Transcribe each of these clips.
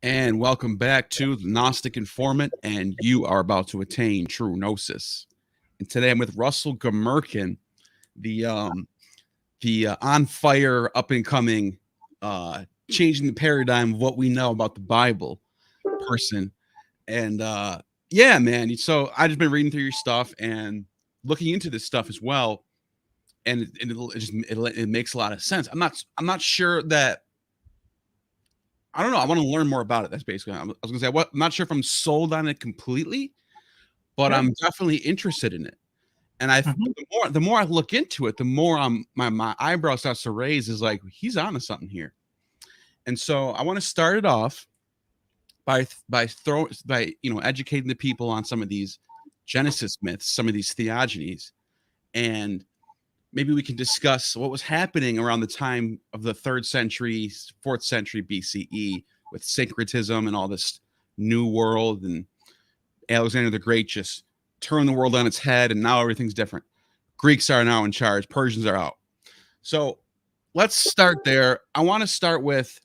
And welcome back to the Gnostic Informant, and you are about to attain true gnosis. And today I'm with Rusell Gmirkin, the on fire, up and coming, changing the paradigm of what we know about the Bible person. And yeah, man. So I just been reading through your stuff and looking into this stuff as well, and it makes a lot of sense. I'm not sure that. I don't know. I want to learn more about it. That's basically. I was gonna say. I'm not sure if I'm sold on it completely, but I'm definitely interested in it. And the more I look into it, the more my eyebrow starts to raise. Is like he's onto something here. And so I want to start it off by educating the people on some of these Genesis myths, some of these theogonies, and maybe we can discuss what was happening around the time of the 3rd century, 4th century BCE with syncretism and all this new world, and Alexander the Great just turned the world on its head, and now everything's different. Greeks are now in charge. Persians are out. So let's start there. I want to start with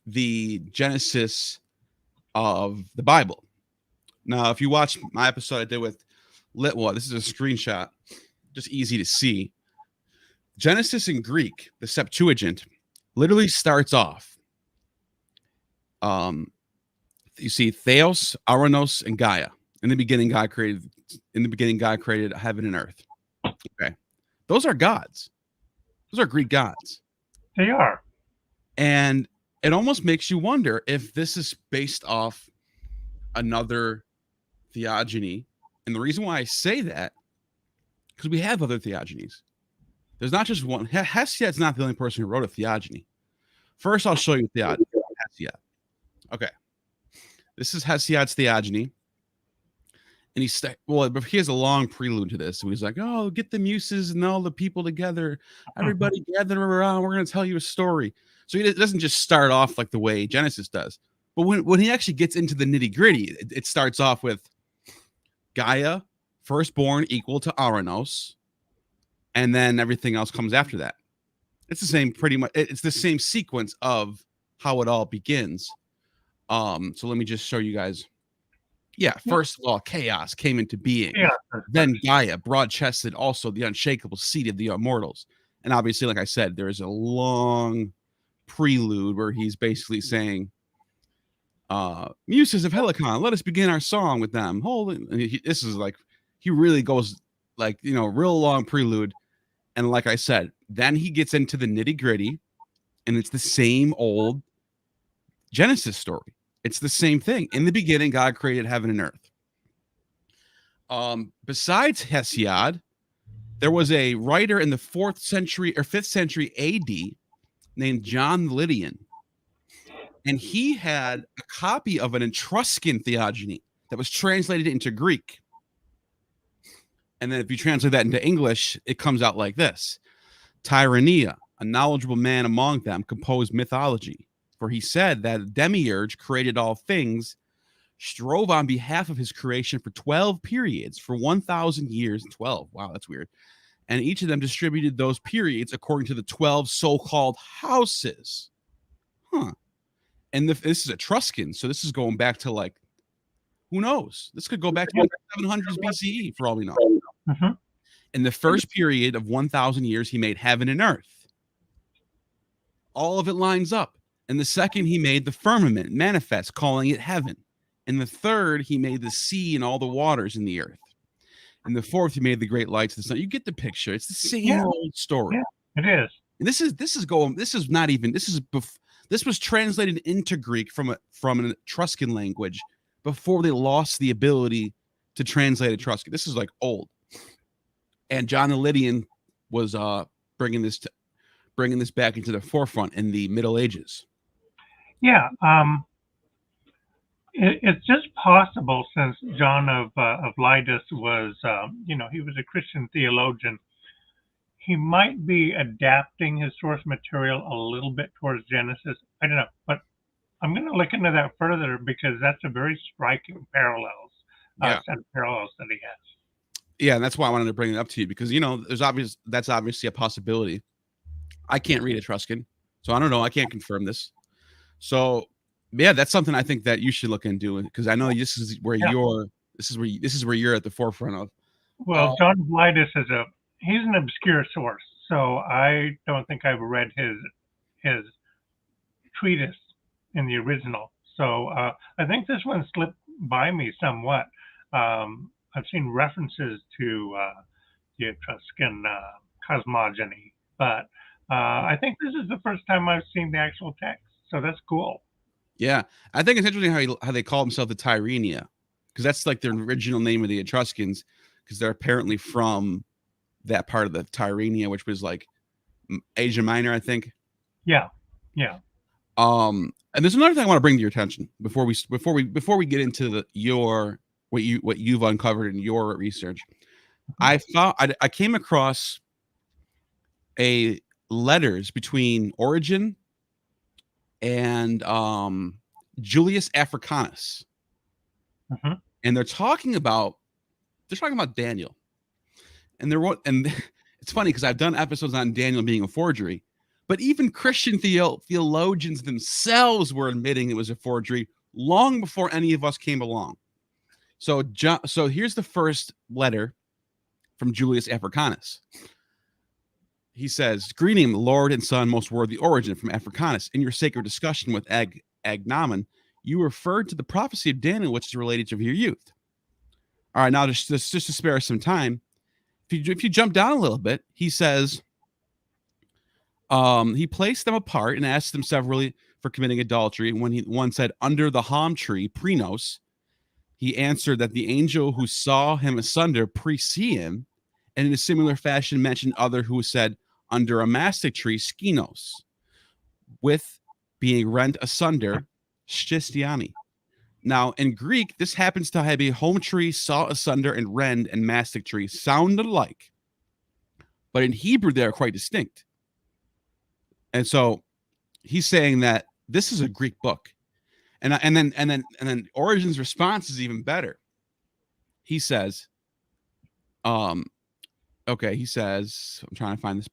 the Genesis of the Bible. Now, if you watch my episode I did with this is a screenshot, just easy to see. Genesis in Greek, the Septuagint, literally starts off. You see Theos, Aranos, and Gaia. In the beginning, God created heaven and earth. Okay, those are gods. Those are Greek gods. They are, and it almost makes you wonder if this is based off another theogony. And the reason why I say that, because we have other theogonies. There's not just one. Hesiod's not the only person who wrote a theogony. First, I'll show you Hesiod. Okay. This is Hesiod's theogony. And but he has a long prelude to this. So he's like, oh, get the muses and all the people together. Everybody gather around. We're going to tell you a story. So he doesn't just start off like the way Genesis does. But when he actually gets into the nitty gritty, it starts off with Gaia, firstborn, equal to Aranos, and then everything else comes after that. It's the same, pretty much. It's the same sequence of how it all begins. So let me just show you guys. Yeah, first of all, chaos came into being. Yeah. Then Gaia, broad-chested, also the unshakable seed of the immortals. And obviously, like I said, there is a long prelude where he's basically saying, muses of Helicon, let us begin our song with them. This is like, he really goes like, real long prelude. And like I said, then he gets into the nitty gritty, and it's the same old Genesis story. It's the same thing. In the beginning, God created heaven and earth. Besides Hesiod, there was a writer in the 4th century or 5th century AD named John Lydian. And he had a copy of an Etruscan theogony that was translated into Greek. And then if you translate that into English, it comes out like this. Tyrania, a knowledgeable man among them, composed mythology. For he said that a demiurge created all things, strove on behalf of his creation for 12 periods, for 1,000 years. 12. Wow, that's weird. And each of them distributed those periods according to the 12 so-called houses. And this is Etruscan, so this is going back to like, who knows? This could go back to 700s BCE for all we know. In the first period of 1,000 years, he made heaven and earth. All of it lines up. In the second, he made the firmament manifest, calling it heaven. In the third, he made the sea and all the waters in the earth. In the fourth, he made the great lights of the sun. You get the picture. It's the same old story. Yeah, it is. And this was translated into Greek from an Etruscan language before they lost the ability to translate Etruscan. This is like old. And John the Lydian was bringing this back into the forefront in the Middle Ages. Yeah, it's just possible, since John of Lydus was, he was a Christian theologian. He might be adapting his source material a little bit towards Genesis. I don't know, but I'm going to look into that further, because that's a very striking parallels, set of parallels that he has. Yeah, and that's why I wanted to bring it up to you, because that's obviously a possibility. I can't read Etruscan. So I don't know. I can't confirm this. So yeah, that's something I think that you should look into, because I know this is where you're at the forefront of. Well, John of Lycis he's an obscure source, so I don't think I've read his treatise in the original. So I think this one slipped by me somewhat. I've seen references to the Etruscan cosmogony, but I think this is the first time I've seen the actual text, so that's cool. Yeah, I think it's interesting how they call themselves the Tyrrhenia, because that's like the original name of the Etruscans, because they're apparently from that part of the Tyrrhenia, which was like Asia Minor, I think. Yeah. And there's another thing I want to bring to your attention before we get into what you've uncovered in your research. I came across letters between Origen and Julius Africanus, and they're talking about Daniel, and it's funny because I've done episodes on Daniel being a forgery, but even Christian theologians themselves were admitting it was a forgery long before any of us came along. So here's the first letter from Julius Africanus. He says, "Greeting, Lord and Son, most worthy Origen, from Africanus. In your sacred discussion with Agnomon, you referred to the prophecy of Daniel, which is related to your youth." All right, now just to spare us some time, if you jump down a little bit, he says, he placed them apart and asked them severally for committing adultery. When one said, "Under the palm tree, Prenos," he answered that the angel who saw him asunder pre-see him, and in a similar fashion mentioned other who said, "Under a mastic tree, Skinos," with being rent asunder, Stistiani. Now, in Greek, this happens to have a home tree, saw asunder, and rend and mastic tree sound alike. But in Hebrew, they are quite distinct. And so he's saying that this is a Greek book. And then Origen's response is even better. He says, he says, I'm trying to find this.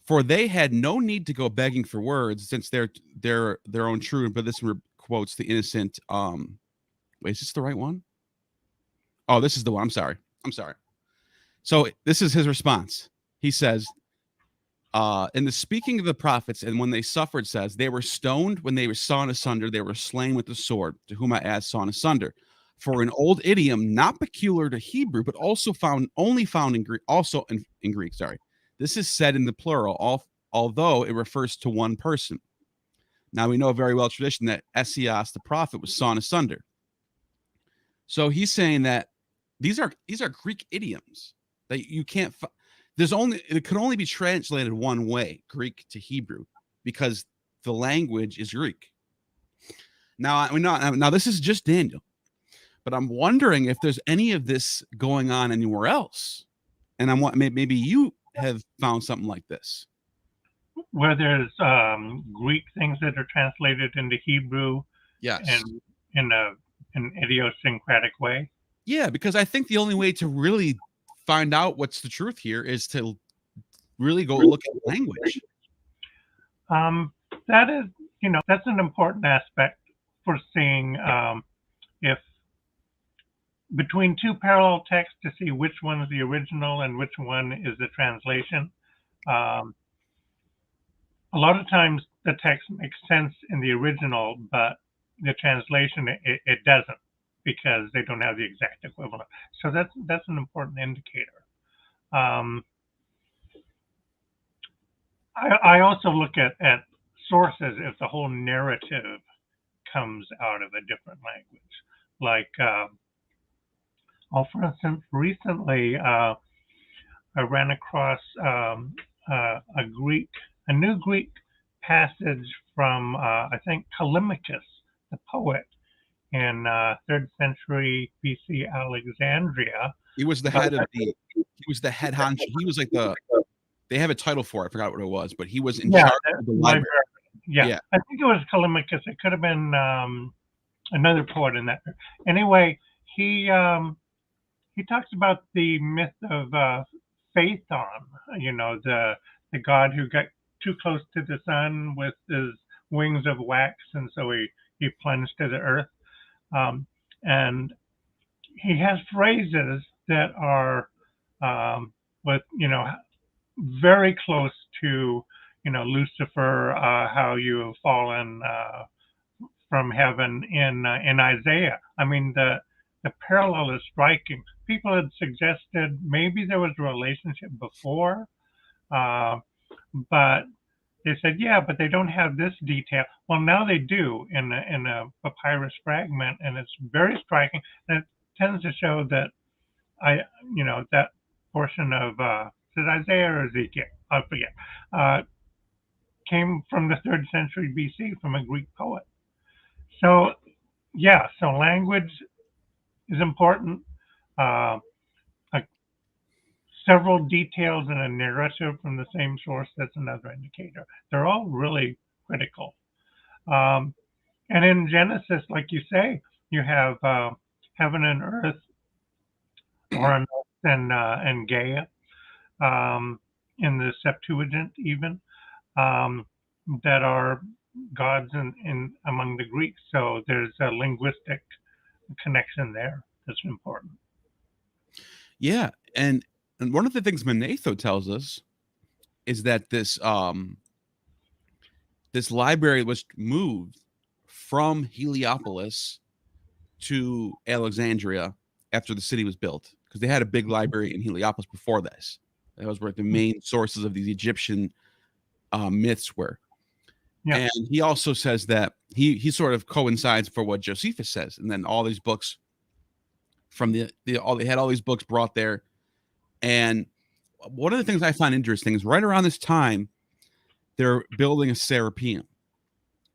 For they had no need to go begging for words, since they're their own truth. But this quotes the innocent. Wait, is this the right one? Oh, this is the one. I'm sorry. So this is his response. He says, in the speaking of the prophets, and when they suffered, says, they were stoned when they were sawn asunder, they were slain with the sword, to whom I add sawn asunder. For an old idiom, not peculiar to Hebrew, but also found in Greek, in Greek, sorry. This is said in the plural, although it refers to one person. Now we know very well tradition that Esias, the prophet, was sawn asunder. So he's saying that these are Greek idioms that you can't. It could only be translated one way, Greek to Hebrew, because the language is Greek. Now this is just Daniel, but I'm wondering if there's any of this going on anywhere else, and maybe you have found something like this, where there's Greek things that are translated into Hebrew, yes, and in an idiosyncratic way. Yeah, because I think the only way to really find out what's the truth here is to really go look at language. That is, that's an important aspect for seeing if between two parallel texts, to see which one is the original and which one is the translation. A lot of times the text makes sense in the original, but the translation, it doesn't, because they don't have the exact equivalent. So that's an important indicator. I also look at sources if the whole narrative comes out of a different language. Like, for instance, recently I ran across a new Greek passage from I think Telemachus, the poet, in 3rd century BC Alexandria. He was the head honcho. He was like they have a title for it. I forgot what it was, but he was in charge of the library. Yeah, I think it was Telemachus. It could have been another poet in that. Anyway, he talks about the myth of Phaethon, the god who got too close to the sun with his wings of wax, and so he plunged to the earth. And he has phrases that are with very close to Lucifer, how you have fallen from heaven in Isaiah. I mean, the parallel is striking. People had suggested maybe there was a relationship before, but they said, yeah, but they don't have this detail. Well, now they do in a papyrus fragment, and it's very striking. And it tends to show that that portion of is it Isaiah or Ezekiel? I forget. Came from the 3rd century BC from a Greek poet. So, yeah, so language is important. Several details in a narrative from the same source, that's another indicator. They're all really critical. And in Genesis, like you say, you have heaven and earth, Uranus and Gaia, in the Septuagint even, that are gods in among the Greeks. So there's a linguistic connection there that's important. Yeah, and one of the things Manetho tells us is that this library was moved from Heliopolis to Alexandria after the city was built, because they had a big library in Heliopolis before this. That was where the main sources of these Egyptian myths were. Yeah. And he also says that he sort of coincides for what Josephus says, and then all these books from they had all these books brought there. And one of the things I find interesting is right around this time, they're building a Serapeum.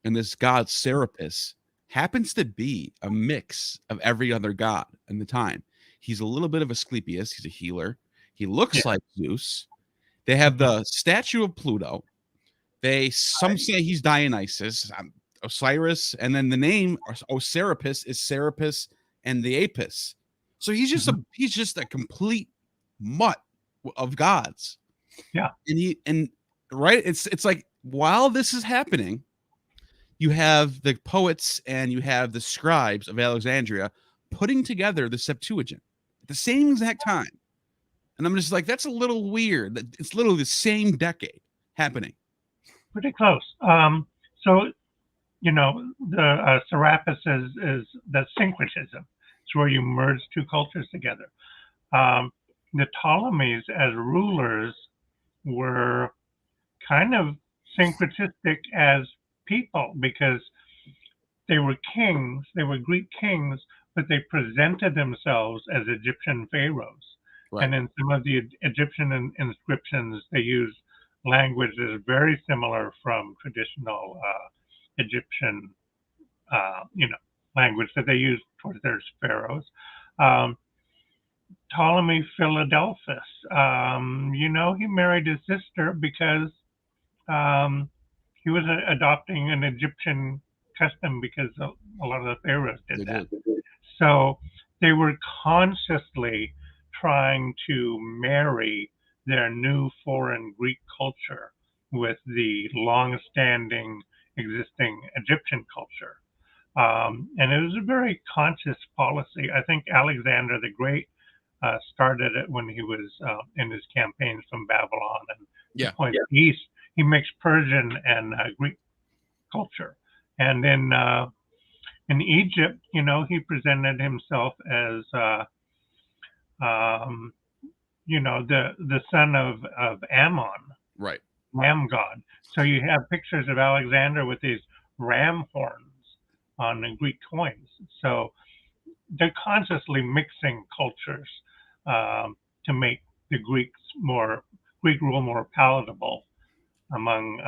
And this god Serapis happens to be a mix of every other god in the time. He's a little bit of Asclepius. He's a healer. He looks like Zeus. They have the statue of Pluto. Some say he's Dionysus, Osiris, and then the name Serapis is Serapis and the Apis. So he's just a complete mutt of gods. Yeah. And it's like, while this is happening, you have the poets and you have the scribes of Alexandria putting together the Septuagint at the same exact time. And I'm just like, that's a little weird. It's literally the same decade happening. Pretty close. So, the Serapis is the syncretism. It's where you merge two cultures together. The Ptolemies as rulers were kind of syncretistic as people, because they were kings, they were Greek kings, but they presented themselves as Egyptian pharaohs. Right. And in some of the Egyptian inscriptions, they use language that is very similar from traditional Egyptian, language that they use towards their pharaohs. Ptolemy Philadelphus, he married his sister because he was adopting an Egyptian custom, because a lot of the pharaohs did that. So they were consciously trying to marry their new foreign Greek culture with the long-standing existing Egyptian culture. And it was a very conscious policy. I think Alexander the Great started it when he was in his campaigns from Babylon and points east. He mixed Persian and Greek culture. And in Egypt, he presented himself as the son of Ammon, right? Ram god. So you have pictures of Alexander with these ram horns on the Greek coins. So they're consciously mixing cultures to make the Greek rule more palatable among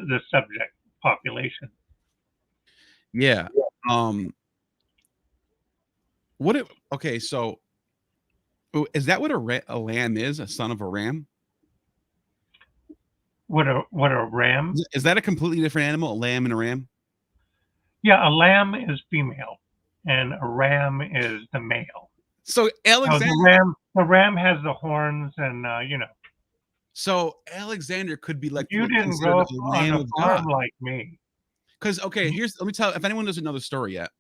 the subject population. Yeah. So is that what a lamb is? A son of a ram? What a ram? Is that a completely different animal? A lamb and a ram? Yeah, a lamb is female, and a ram is the male. So Alexander, the ram has the horns, and So Alexander could be like You didn't considered grow a up on lamb a of farm God. like me. Because okay, let me tell. If anyone doesn't know the story yet,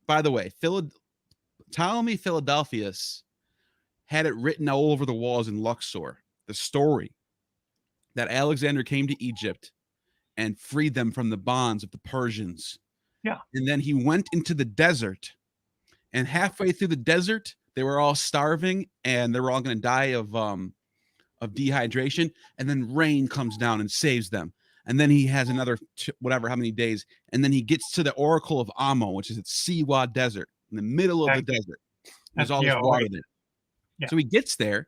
by the way, Ptolemy Philadelphus had it written all over the walls in Luxor. The story that Alexander came to Egypt and freed them from the bonds of the Persians. Yeah. And then he went into the desert, and halfway through the desert, they were all starving and they were all going to die of dehydration. And then rain comes down and saves them. And then he has another whatever how many days, and then he gets to the Oracle of Ammon, which is at Siwa Desert in the middle of the desert. There's all this water there. Yeah. So he gets there,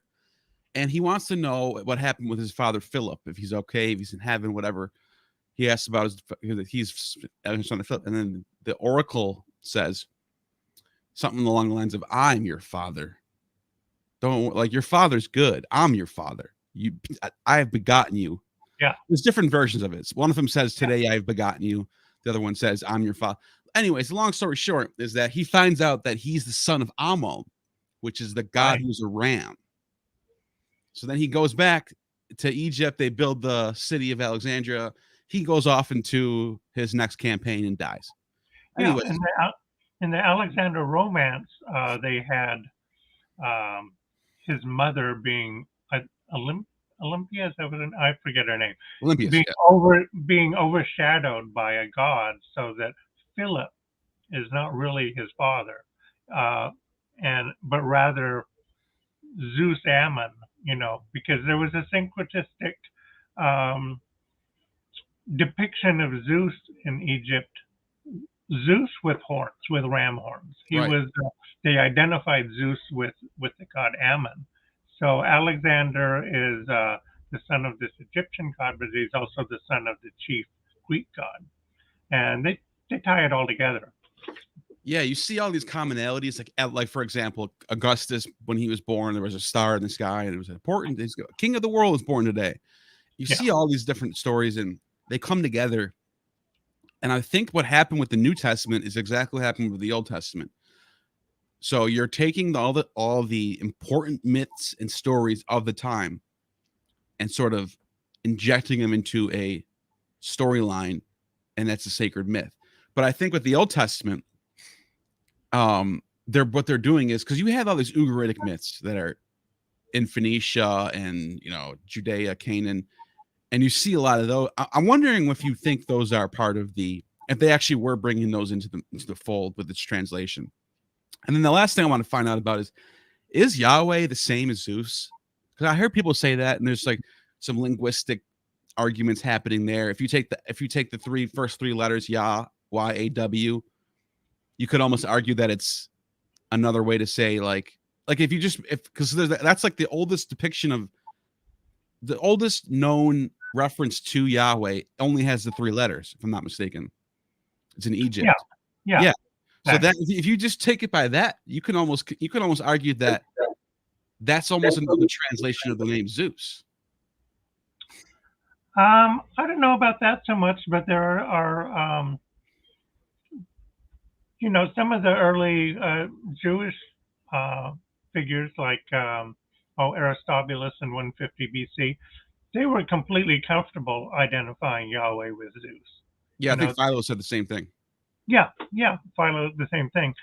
and he wants to know what happened with his father Philip, if he's okay, if he's in heaven, whatever. He asks about he's son of Philip, and then the oracle says something along the lines of, "I'm your father. Don't like your father's good. I'm your father. I have begotten you." Yeah, there's different versions of it. One of them says, "Today I've begotten you." The other one says, "I'm your father." Anyways, the long story short is that he finds out that he's the son of Ammon, which is the god who's a ram. So then he goes back to Egypt. They build the city of Alexandria. He goes off into his next campaign and dies. Anyways. Yeah, in the Alexander romance, they had his mother being Olympia. Is that what I forget her name? Olympias, being overshadowed by a god, so that Philip is not really his father, but rather Zeus Ammon. Because there was a syncretistic depiction of Zeus in Egypt. Zeus with horns, with ram horns. They identified Zeus with the god Ammon. So Alexander is the son of this Egyptian god, but he's also the son of the chief Greek god. And they tie it all together. Yeah, you see all these commonalities, like for example, Augustus, when he was born, there was a star in the sky, and it was important. King of the world is born today. You see all these different stories, and they come together. And I think what happened with the New Testament is exactly what happened with the Old Testament. So you're taking all the important myths and stories of the time and sort of injecting them into a storyline, and that's a sacred myth. But I think with the Old Testament, what they're doing is, because you have all these Ugaritic myths that are in Phoenicia and Judea, Canaan, and you see a lot of those. I'm wondering if you think those are part of if they actually were bringing those into the fold with its translation. And then the last thing I want to find out about is Yahweh the same as Zeus? Because I heard people say that, and there's like some linguistic arguments happening there. If you take the first three letters, Yah, Y-A-W, you could almost argue that it's another way to say because that's like the oldest depiction of the oldest known reference to Yahweh only has the three letters, if I'm not mistaken. It's in Egypt. Yeah. So that if you just take it by that, you can almost argue that that's almost another translation of the name Zeus. I don't know about that so much, but there are some of the early Jewish figures like Aristobulus in 150 BC. They were completely comfortable identifying Yahweh with Zeus. Yeah, I think Philo said the same thing. Yeah, Philo, the same thing.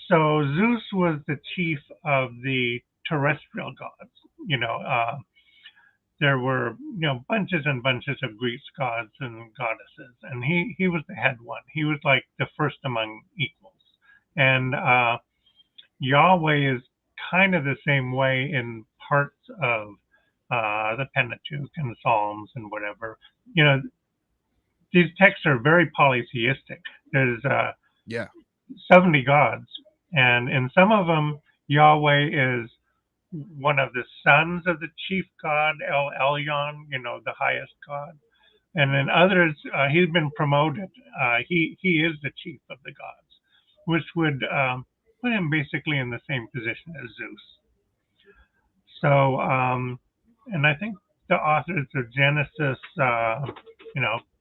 So Zeus was the chief of the terrestrial gods. There were bunches and bunches of Greek gods and goddesses, and he was the head one. He was like the first among equals. And Yahweh is kind of the same way in parts of the Pentateuch and the Psalms and whatever. These texts are very polytheistic. There's 70 gods, and in some of them, Yahweh is one of the sons of the chief god El Elyon, the highest god, and in others, he's been promoted. He is the chief of the gods, which would put him basically in the same position as Zeus. So, and I think the authors of Genesis,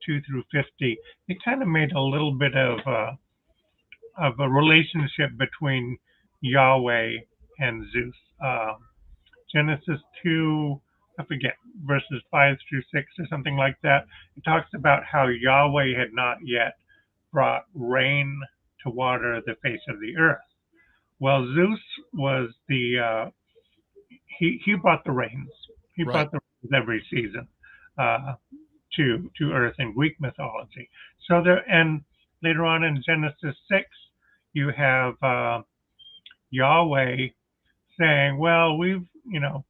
2 through 50, they kind of made a little bit of a relationship between Yahweh and Zeus. Genesis 2, I forget, verses 5 through 6 or something like that. It talks about how Yahweh had not yet brought rain to water the face of the earth. Well, Zeus was he brought the rains. He brought the rains every season to Earth in Greek mythology. So there, and later on in Genesis 6, you have Yahweh saying, "Well, the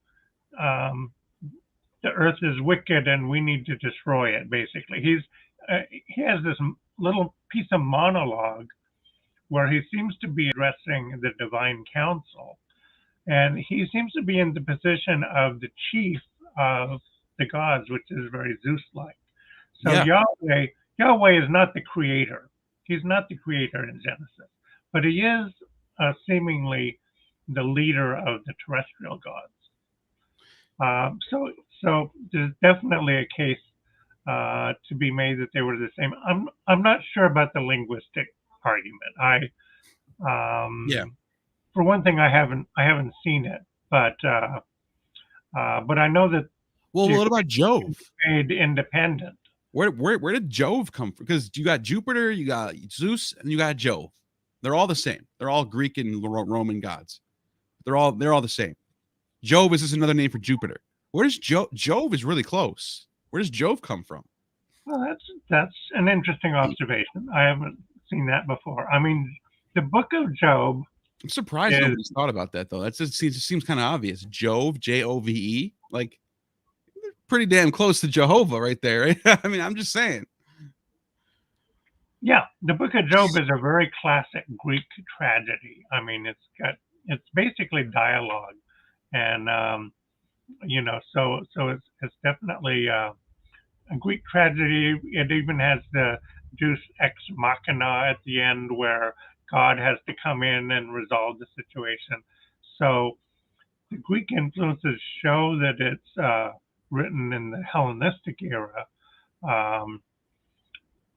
Earth is wicked and we need to destroy it." Basically, he has this little piece of monologue where he seems to be addressing the divine council. And he seems to be in the position of the chief of the gods, which is very Zeus-like. So Yahweh is not the creator. He's not the creator in Genesis, but he is seemingly the leader of the terrestrial gods. So there's definitely a case to be made that they were the same. I'm not sure about the linguistic argument. For one thing, I haven't seen it, but I know that. Well, what about Jove? Made independent. Where did Jove come from? Because you got Jupiter, you got Zeus, and you got Jove. They're all the same. They're all Greek and Roman gods. They're all the same. Jove is just another name for Jupiter. Where does Jove is really close. Where does Jove come from? Well, that's an interesting observation. I haven't seen that before. I mean, the book of Job. I'm surprised nobody's thought about that, though. That just seems kind of obvious. Jove, Jove, like pretty damn close to Jehovah right there. Right? I mean, I'm just saying. Yeah, the book of Job is a very classic Greek tragedy. I mean, it's basically dialogue, and so it's definitely a Greek tragedy. It even has the Deus ex machina at the end, where God has to come in and resolve the situation. So the Greek influences show that it's written in the Hellenistic era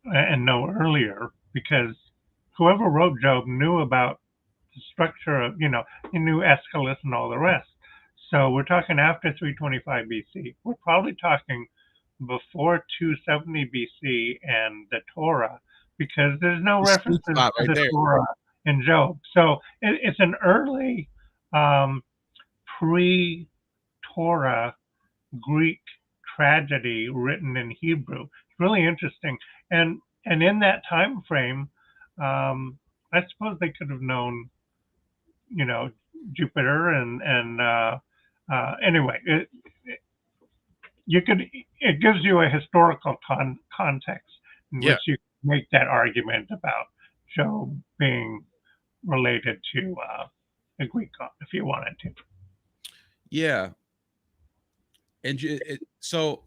and no earlier, because whoever wrote Job knew about the structure of, he knew Aeschylus and all the rest. So we're talking after 325 BC. We're probably talking before 270 BC and the Torah, because there's no references to the Torah in Job. So it's an early pre-Torah Greek tragedy written in Hebrew. It's really interesting. And in that time frame, I suppose they could have known, Jupiter and anyway, it gives you a historical context in which you make that argument about Job being related to a Greek god, if you wanted to. Yeah. And so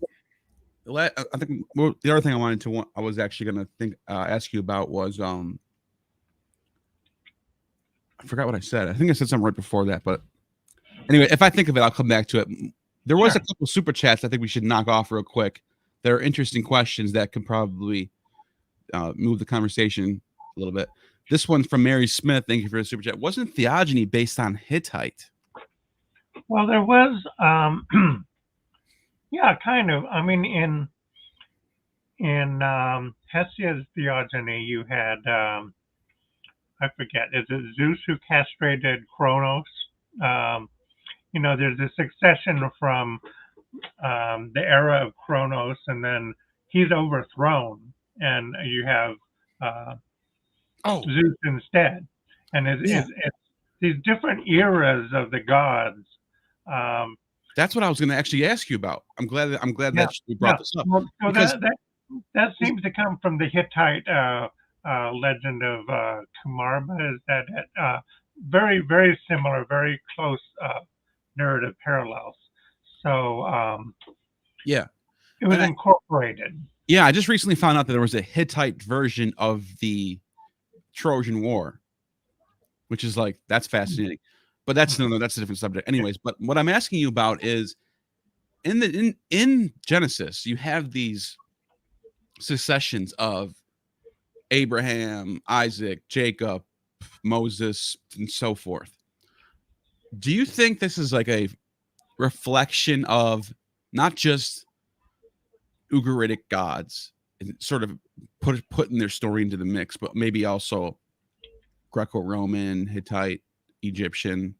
I think the other thing I was actually going to ask you about was I forgot what I said. I think I said something right before that, but anyway, if I think of it, I'll come back to it. There was a couple super chats I think we should knock off real quick. There are interesting questions that can probably move the conversation a little bit. This one's from Mary Smith. Thank you for the super chat. Wasn't theogony based on Hittite? Well, there was, yeah, kind of. I mean, in Hesiod's theogony, you had, I forget, is it Zeus who castrated Kronos? There's a succession from the era of Kronos, and then he's overthrown, and you have Zeus instead. And it's these different eras of the gods. That's what I was going to actually ask you about. I'm glad that you brought this up. Well, so that seems to come from the Hittite legend of Kumarba. Is that very, very similar, very close narrative parallels. So it was incorporated. Yeah, I just recently found out that there was a Hittite version of the Trojan War, which is that's fascinating. But that's a different subject. Anyways, but what I'm asking you about is in Genesis, you have these successions of Abraham, Isaac, Jacob, Moses, and so forth. Do you think this is like a reflection of not just Ugaritic gods and sort of putting their story into the mix, but maybe also Greco-Roman, Hittite, Egyptian.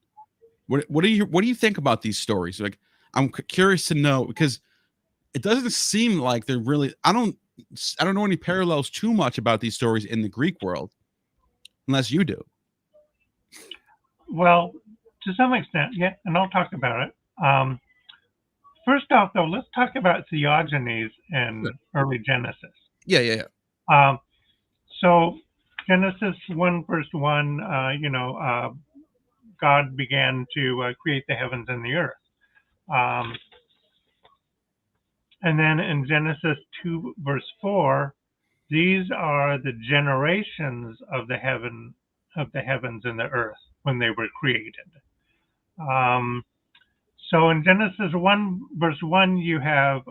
What do you think about these stories? Like, I'm curious to know, because it doesn't seem like they're really. I don't know any parallels too much about these stories in the Greek world, unless you do. Well, to some extent, yeah, and I'll talk about it. First off, though, let's talk about theogonies and early Genesis. Yeah. So Genesis 1 verse 1, God began to create the heavens and the earth. And then in Genesis 2 verse 4, these are the generations of the heavens and the earth when they were created. So in Genesis 1 verse 1, you have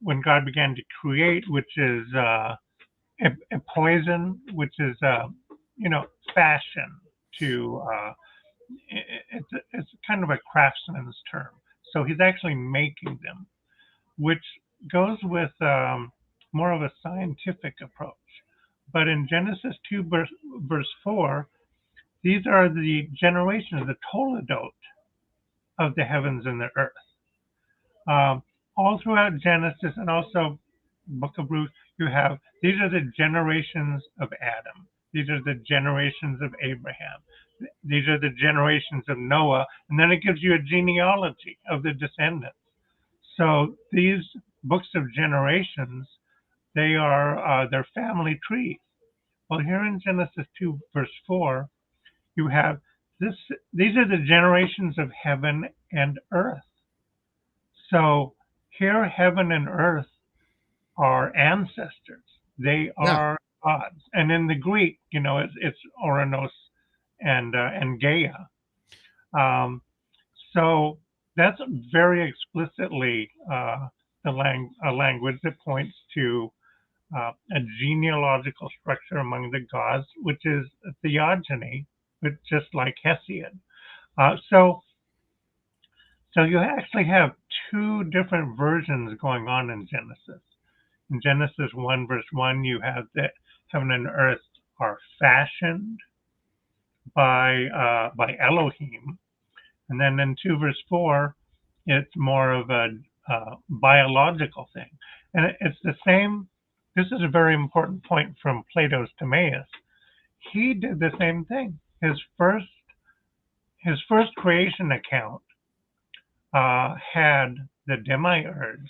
when God began to create, which is a poison, which is fashion. It's kind of a craftsman's term. So he's actually making them, which goes with more of a scientific approach. But in Genesis 2 verse 4, these are the generations, the toledot of the heavens and the earth. All throughout Genesis and also Book of Ruth, you have, these are the generations of Adam. These are the generations of Abraham. These are the generations of Noah. And then it gives you a genealogy of the descendants. So these books of generations, they are their family trees. Well, here in Genesis 2 verse 4, you have this. These are the generations of heaven and earth. So here, heaven and earth are ancestors. They are gods. And in the Greek, it's Oranos and Gaia. So that's very explicitly a language that points to a genealogical structure among the gods, which is a theogony, but just like Hesiod. So you actually have two different versions going on in Genesis. In Genesis 1 verse 1, you have that heaven and earth are fashioned by Elohim. And then in 2 verse 4, it's more of a biological thing. And it's the same. This is a very important point from Plato's Timaeus. He did the same thing. His first creation account had the demiurge,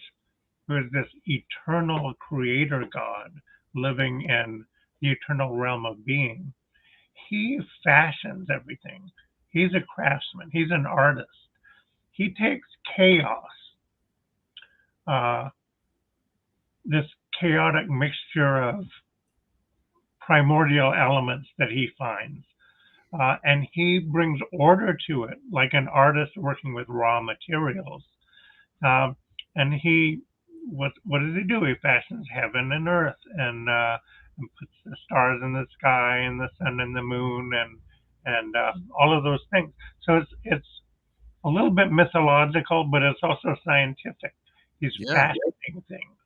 who is this eternal creator god living in the eternal realm of being. He fashions everything. He's a craftsman. He's an artist. He takes chaos, this chaotic mixture of primordial elements that he finds, and he brings order to it, like an artist working with raw materials. And what does he do? He fashions heaven and earth, and puts the stars in the sky, and the sun and the moon, and all of those things. So it's a little bit mythological, but it's also scientific. He's fashioning things.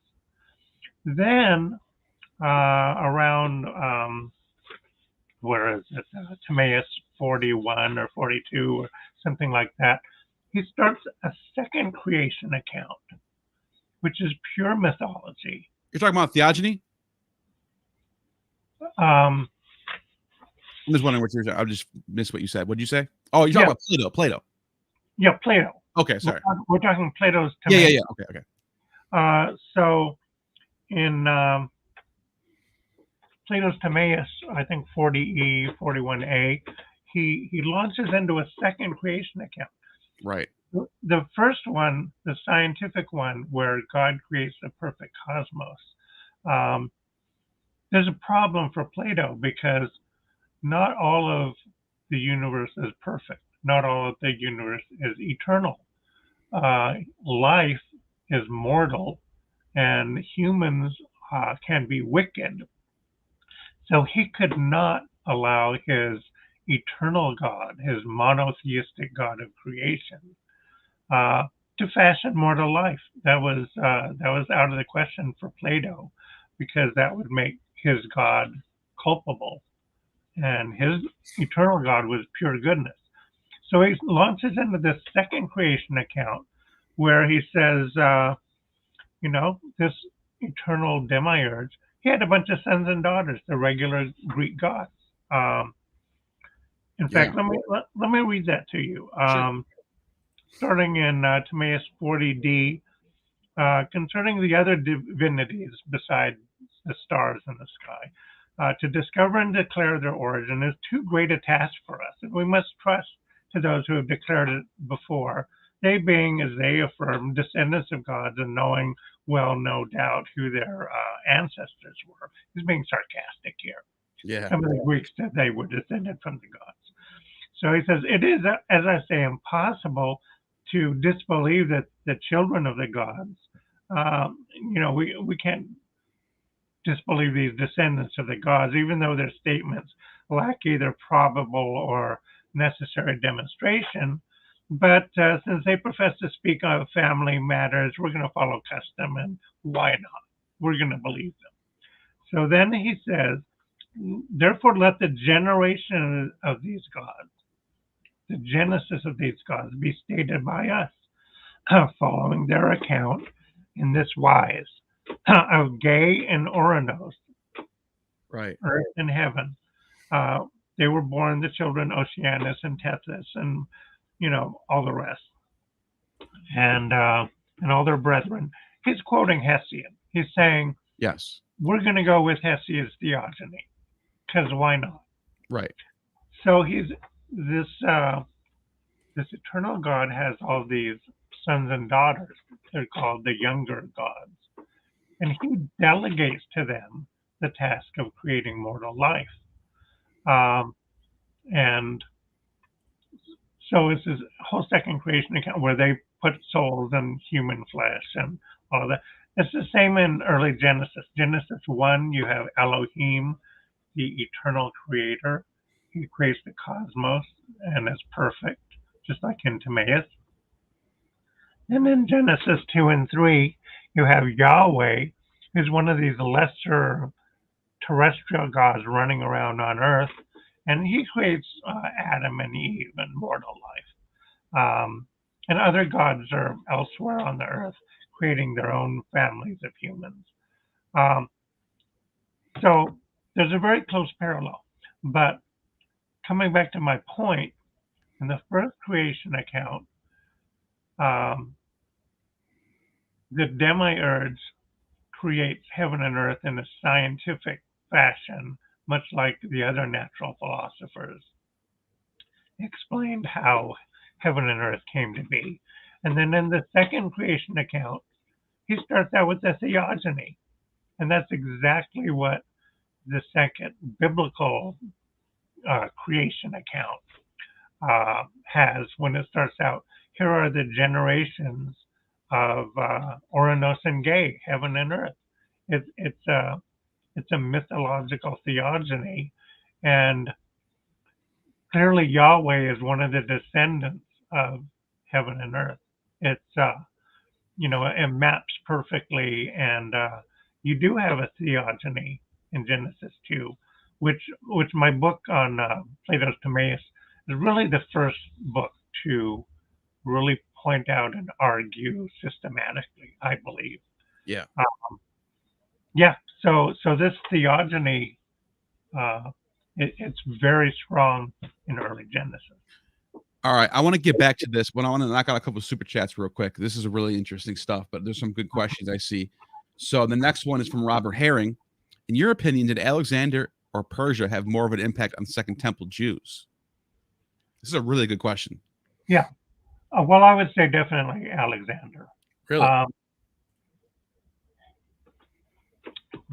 Then around where is it? Timaeus 41 or 42 or something like that. He starts a second creation account, which is pure mythology. You're talking about theogony? I'm just wondering what you're saying. I just missed what you said. What did you say? Oh, you're talking about Plato. Yeah, Plato. Okay, sorry. We're talking Plato's Timaeus. Yeah. Okay. So in Plato's Timaeus, I think 40e, 41a, he launches into a second creation account. Right. The first one, the scientific one, where God creates the perfect cosmos, there's a problem for Plato because not all of the universe is perfect. Not all of the universe is eternal. Life is mortal, and humans can be wicked. So he could not allow his eternal God, his monotheistic God of creation, to fashion mortal life. That was out of the question for Plato, because that would make his God culpable, and his eternal God was pure goodness. So he launches into this second creation account where he says, this eternal demiurge, he had a bunch of sons and daughters, the regular Greek gods. In fact, let me read that to you. Sure. Starting in Timaeus 40d, concerning the other divinities besides the stars in the sky, to discover and declare their origin is too great a task for us, and we must trust to those who have declared it before, they being, as they affirm, descendants of gods, and knowing well, no doubt, who their ancestors were. He's being sarcastic here. Yeah. Some of the Greeks said they were descended from the gods. So he says, it is, as I say, impossible to disbelieve that the children of the gods, we can't disbelieve these descendants of the gods, even though their statements lack either probable or necessary demonstration. But since they profess to speak of family matters, we're going to follow custom, and why not? We're going to believe them. So then he says, therefore let the generation of these gods, the genesis of these gods, be stated by us, following their account in this wise. Of Ge and Ouranos, Right, earth and heaven, they were born the children Oceanus and Tethys, and all the rest, and all their brethren. He's quoting Hesiod. He's saying, yes, we're going to go with Hesiod's theogony, because why not? Right. So he's this eternal God has all these sons and daughters. They're called the younger gods. And he delegates to them the task of creating mortal life. And so it's this whole second creation account where they put souls in human flesh and all of that. It's the same in early Genesis. Genesis 1, you have Elohim, the eternal creator. He creates the cosmos and is perfect, just like in Timaeus. And in Genesis 2 and 3, you have Yahweh, who's one of these lesser terrestrial gods running around on Earth, and he creates Adam and Eve and mortal life. And other gods are elsewhere on the Earth, creating their own families of humans. So there's a very close parallel. But coming back to my point, in the first creation account, the demiurge creates heaven and earth in a scientific fashion, much like the other natural philosophers explained how heaven and earth came to be. And then in the second creation account, he starts out with the theogony. And that's exactly what the second biblical creation account has when it starts out. Here are the generations of Ouranos and Ge, heaven and earth. It's a mythological theogony, and clearly Yahweh is one of the descendants of heaven and earth. It's it maps perfectly, and you do have a theogony in Genesis 2, which my book on Plato's Timaeus is really the first book to really point out and argue systematically, I believe. Yeah. So this theogony, it's very strong in early Genesis. All right, I want to get back to this, but I want to knock out a couple of super chats real quick. This is a really interesting stuff, but there's some good questions I see. So the next one is from Robert Herring. In your opinion, did Alexander or Persia have more of an impact on Second Temple Jews? This is a really good question. Yeah. Well, I would say definitely Alexander. Really?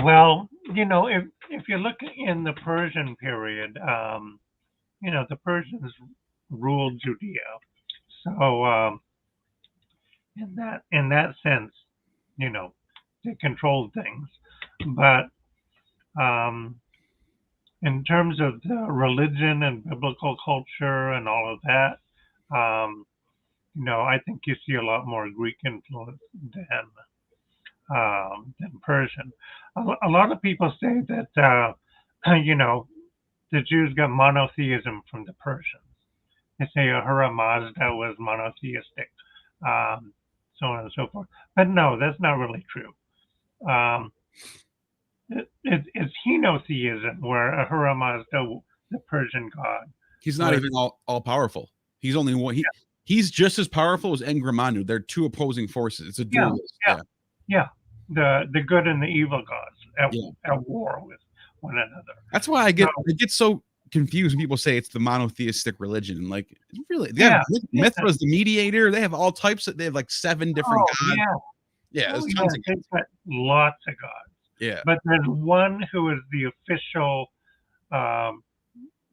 Well, if you look in the Persian period, the Persians ruled Judea. So in that sense, they controlled things. But in terms of the religion and biblical culture and all of that, I think you see a lot more Greek influence than Persian. A lot of people say that the Jews got monotheism from the Persians. They say Ahura Mazda was monotheistic, so on and so forth. But no, that's not really true. It's henotheism, where Ahura Mazda, the Persian god, He's not even all powerful. He's only one. He's just as powerful as Engramanu. They're two opposing forces. It's a duelist. Yeah. The good and the evil gods at war with one another. That's why I get so confused when people say it's the monotheistic religion. Like, really, Mithra's the mediator. They have all types. They have like 7 different gods. There's tons of gods. They've got lots of gods. Yeah, but there's one who is the official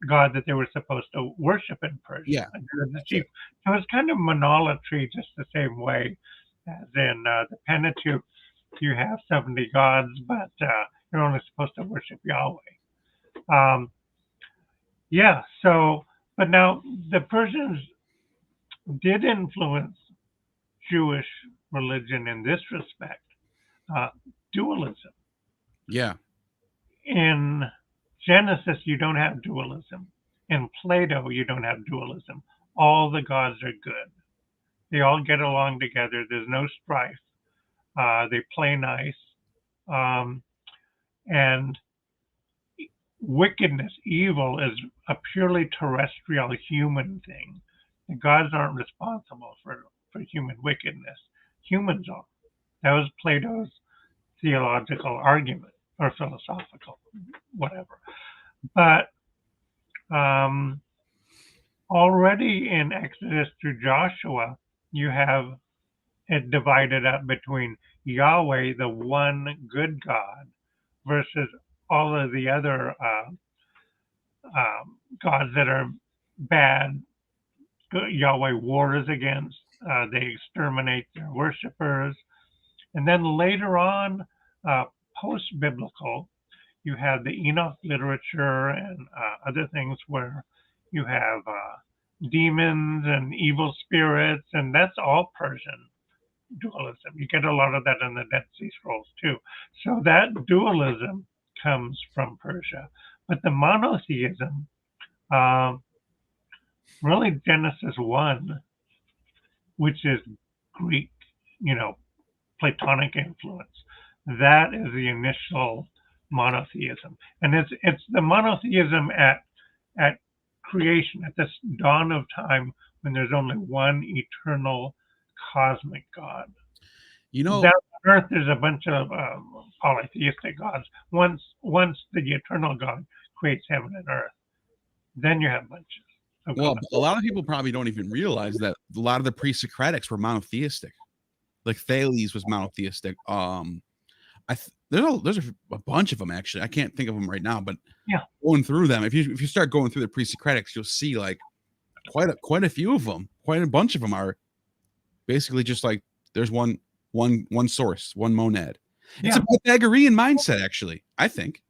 god that they were supposed to worship in Persia. Yeah, the chief. So it's kind of monolatry, just the same way as in the Pentateuch. You have 70 gods, but you're only supposed to worship Yahweh. But now the Persians did influence Jewish religion in this respect, dualism. Yeah. In Genesis, you don't have dualism. In Plato, you don't have dualism. All the gods are good. They all get along together. There's no strife. They play nice. And wickedness, evil, is a purely terrestrial human thing. The gods aren't responsible for human wickedness. Humans are. That was Plato's theological argument, or philosophical, whatever. But already in Exodus through Joshua, you have it divided up between Yahweh, the one good God, versus all of the other gods that are bad. Yahweh wars against. They exterminate their worshippers. And then later on, post-biblical, you have the Enoch literature and other things where you have demons and evil spirits, and that's all Persian dualism. You get a lot of that in the Dead Sea Scrolls too. So that dualism comes from Persia. But the monotheism, really Genesis 1, which is Greek, Platonic influence. That is the initial monotheism. And it's the monotheism at creation, at this dawn of time when there's only one eternal cosmic God. Down on earth, there's a bunch of polytheistic gods. Once the eternal God creates heaven and earth, then you have bunches. Well, a lot of people probably don't even realize that a lot of the pre-Socratics were monotheistic. Like Thales was monotheistic. There's a bunch of them actually. I can't think of them right now, but going through them, if you start going through the pre-Socratics, you'll see like quite a few of them. Quite a bunch of them are basically just like there's one source, one monad. It's a Pythagorean mindset, actually. I think.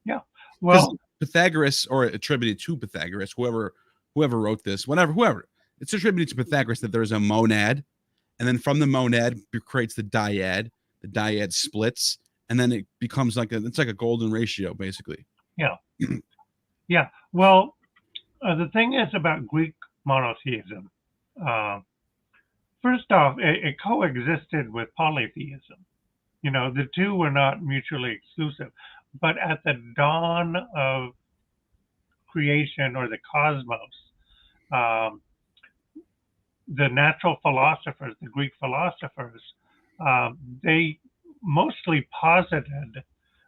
Yeah. Well, Pythagoras, or attributed to Pythagoras, whoever wrote this, whoever, it's attributed to Pythagoras that there's a monad, and then from the monad creates the dyad. The dyad splits, and then it becomes it's like a golden ratio, basically. Yeah. Yeah. Well, the thing is about Greek monotheism. First off, it coexisted with polytheism. The two were not mutually exclusive. But at the dawn of creation, or the cosmos, the natural philosophers, the Greek philosophers, they mostly posited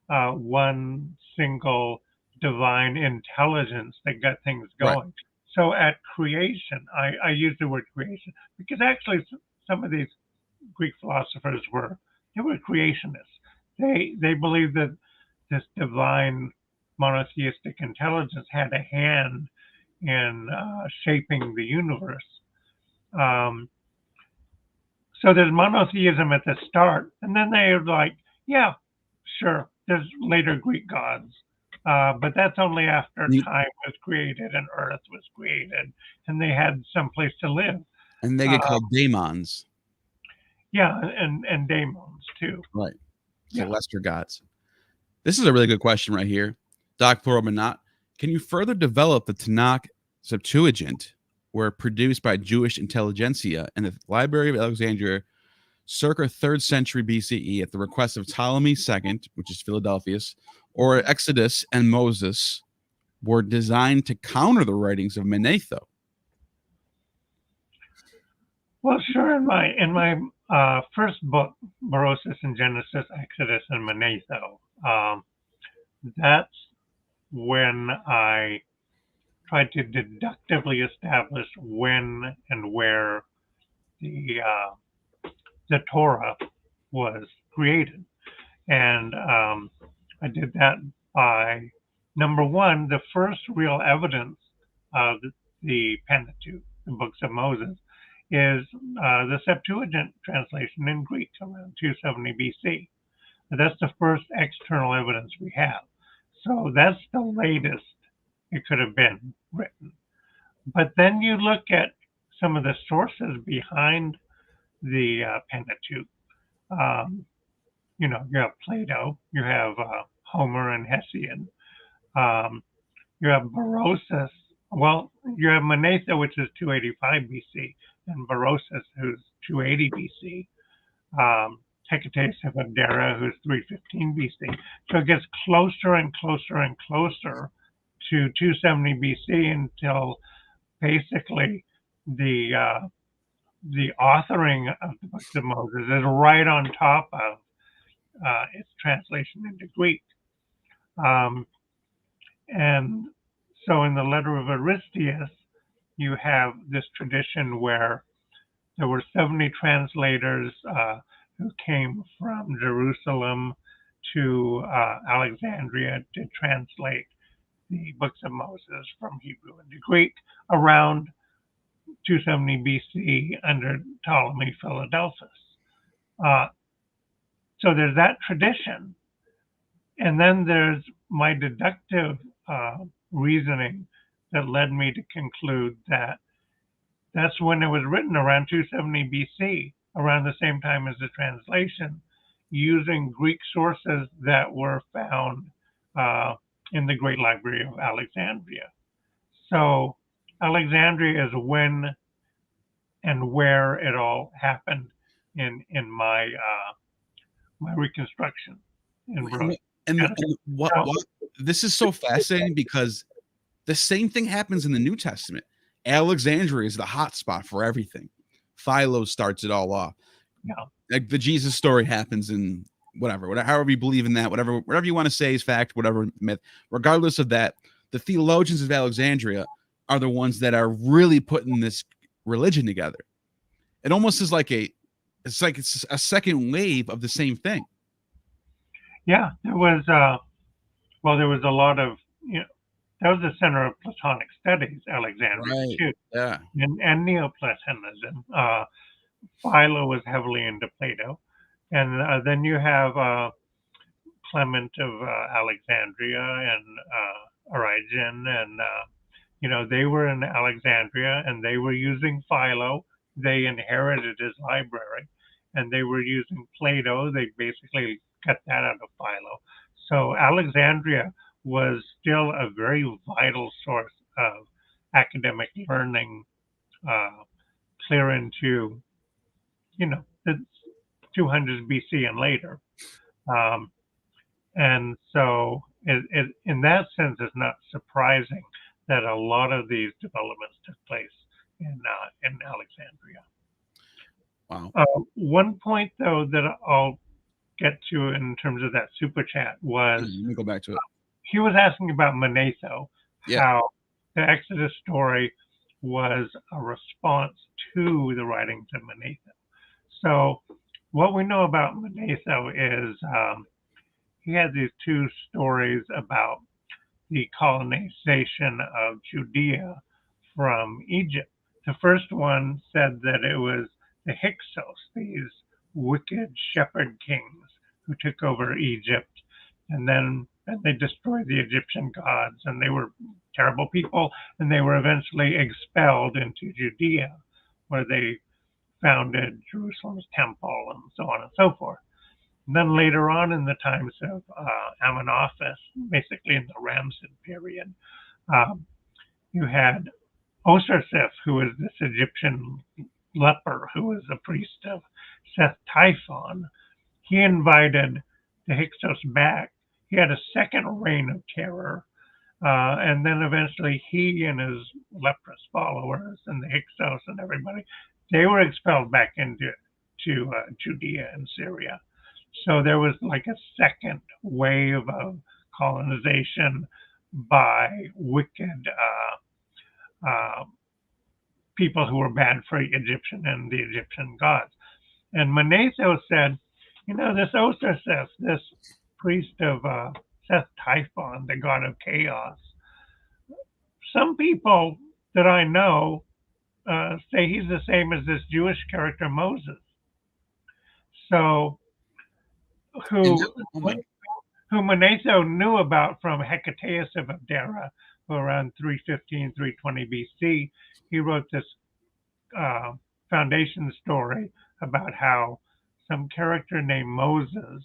one single divine intelligence that got things going. Right. So at creation, I use the word creation because actually some of these Greek philosophers were creationists. They believed that this divine monotheistic intelligence had a hand in shaping the universe. So there's monotheism at the start, and then they're like, yeah, sure, there's later Greek gods, but that's only after time was created and earth was created, and they had some place to live. And they get called daemons. Yeah, and daemons too. Right. So Yeah. lesser gods. This is a really good question right here. Doc Ploromanot, can you further develop the Tanakh Septuagint, were produced by Jewish intelligentsia in the Library of Alexandria circa 3rd century BCE at the request of Ptolemy II, which is Philadelphus, or Exodus and Moses, were designed to counter the writings of Manetho? Well, sure. In my first book, Berosus and Genesis, Exodus and Manetho, that's when I tried to deductively establish when and where the Torah was created, and I did that by number one, the first real evidence of the Pentateuch, the books of Moses, is the Septuagint translation in Greek around 270 BC. That's the first external evidence we have. So that's the latest it could have been written. But then you look at some of the sources behind the Pentateuch. You have Plato, you have Homer and Hesiod, you have Berosus. Well, you have Manetho, which is 285 BC, and Berosus, who's 280 BC. Hecataeus of Abdera, who's 315 BC. So it gets closer and closer and closer to 270 BC until basically the authoring of the books of Moses is right on top of its translation into Greek. And so in the letter of Aristeas, you have this tradition where there were 70 translators who came from Jerusalem to Alexandria to translate the books of Moses from Hebrew into Greek around 270 BC under Ptolemy Philadelphus. So there's that tradition. And then there's my deductive reasoning that led me to conclude that that's when it was written, around 270 BC, around the same time as the translation, using Greek sources that were found in the Great Library of Alexandria. So Alexandria is when and where it all happened in my my reconstruction. And what this is so fascinating because the same thing happens in the New Testament. Alexandria is the hot spot for everything. Philo starts it all off. Yeah. Like the Jesus story happens in whatever, however you believe in that, whatever you want to say is fact, whatever myth. Regardless of that, the theologians of Alexandria are the ones that are really putting this religion together. It almost is like it's a second wave of the same thing. Yeah, there was a lot of, that was the center of Platonic studies, Alexandria, right. too. Yeah. And Neoplatonism. Philo was heavily into Plato. And then you have Clement of Alexandria and Origen. And, they were in Alexandria and they were using Philo. They inherited his library. And they were using Plato. They basically cut that out of Philo. So Alexandria was still a very vital source of academic learning, clear into, the 200s BC and later. And so it, in that sense, it's not surprising that a lot of these developments took place in Alexandria. Wow. One point, though, that I'll get to in terms of that super chat was, let me go back to it. He was asking about Manetho, how the Exodus story was a response to the writings of Manetho. So what we know about Manetho is he had these two stories about the colonization of Judea from Egypt. The first one said that it was the Hyksos, these wicked shepherd kings who took over Egypt, and then they destroyed the Egyptian gods, and they were terrible people, and they were eventually expelled into Judea where they founded Jerusalem's temple and so on and so forth. And then later on in the times of Amenophis, basically in the Ramessid period, you had Osiris, who was this Egyptian leper who was a priest of Seth Typhon. He invited the Hyksos back. He had a second reign of terror. And then eventually he and his leprous followers and the Hyksos and everybody, they were expelled back into Judea and Syria. So there was like a second wave of colonization by wicked people who were bad for Egyptian and the Egyptian gods. And Manetho said, this Osiris, this priest of Seth Typhon, the god of chaos, some people that I know say he's the same as this Jewish character Moses. So who Manetho knew about from Hecataeus of Abdera, who around 315, 320 BC, he wrote this foundation story about how some character named Moses,